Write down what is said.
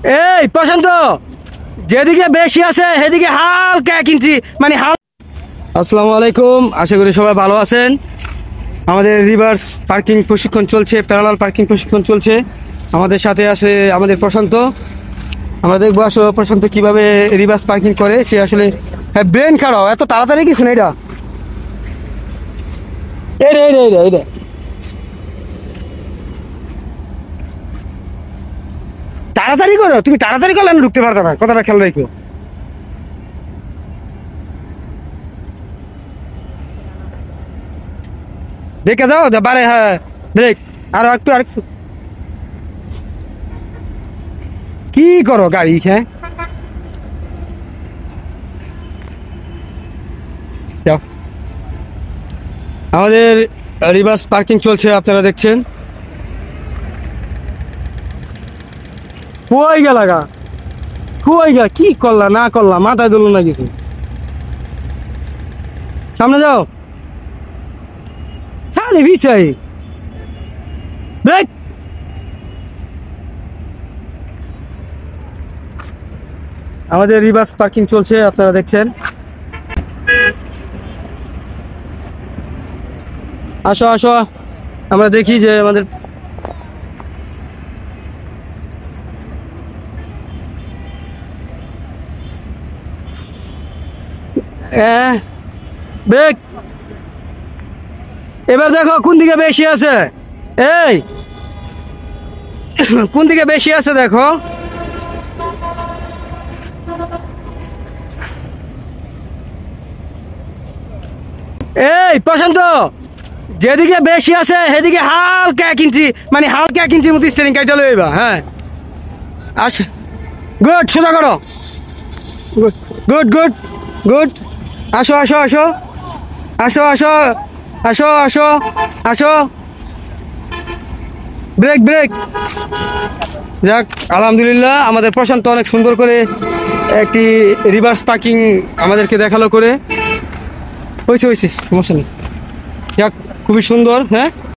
এই প্রশান্ত, যেদিকে বেশি আছে সেদিকে হালকা 1 ইঞ্চি মানে আসসালামু আলাইকুম, আশা করি সবাই ভালো আছেন। আমাদের রিভার্স পার্কিং প্রশিক্ষণ চলছে, প্যারালাল পার্কিং প্রশিক্ষণ চলছে। আমাদের সাথে আছে আমাদের প্রশান্ত। আমরা দেখবো আসলে প্রশান্ত কিভাবে রিভার্স পার্কিং করে। সে আসলে ব্রেন খারাপ, এত তাড়াতাড়ি কিছু না এটা। এই তাড়াতাড়ি করো, তুমি তাড়াতাড়ি করলে আমি ঢুকতে পারতাম না, কথাটা খেয়াল রাখো। দেখে যাও বারে, হ্যাঁ ব্রেক। আরেকটু কি করো গাড়ি, হ্যাঁ যাও। আমাদের রিভার্স পার্কিং চলছে, আপনারা দেখছেন। কই গেলা গা, কই গা, কি করলা না করলা, মাথায় ধরলো না কিছু। সামনে যাও, খালি বিছাই ব্রেক। আমাদের রিভার্স পার্কিং চলছে, আপনারা দেখছেন। আসো আসো, আমরা দেখি যে আমাদের ব্রেক। এবার দেখো কোন দিকে বেশি আছে, এই কোন দিকে বেশি আছে দেখো। এই প্রশান্ত, যেদিকে বেশি আছে সেদিকে হালকা 1 ইঞ্চি মানে হালকা 1 ইঞ্চির মতো স্টিয়ারিং কাইটা লইবা। হ্যাঁ আস, গুড, সোজা করো, গুড গুড গুড গুড। আসো আসো আসো আসো আসো আসো আসো আসো, ব্রেক ব্রেক। যাক, আলহামদুলিল্লাহ আমাদের প্রশান্ত অনেক সুন্দর করে একটি রিভার্স পার্কিং আমাদেরকে দেখালো করে। হয়েছে সমস্যা নেই। যাক, খুবই সুন্দর। হ্যাঁ।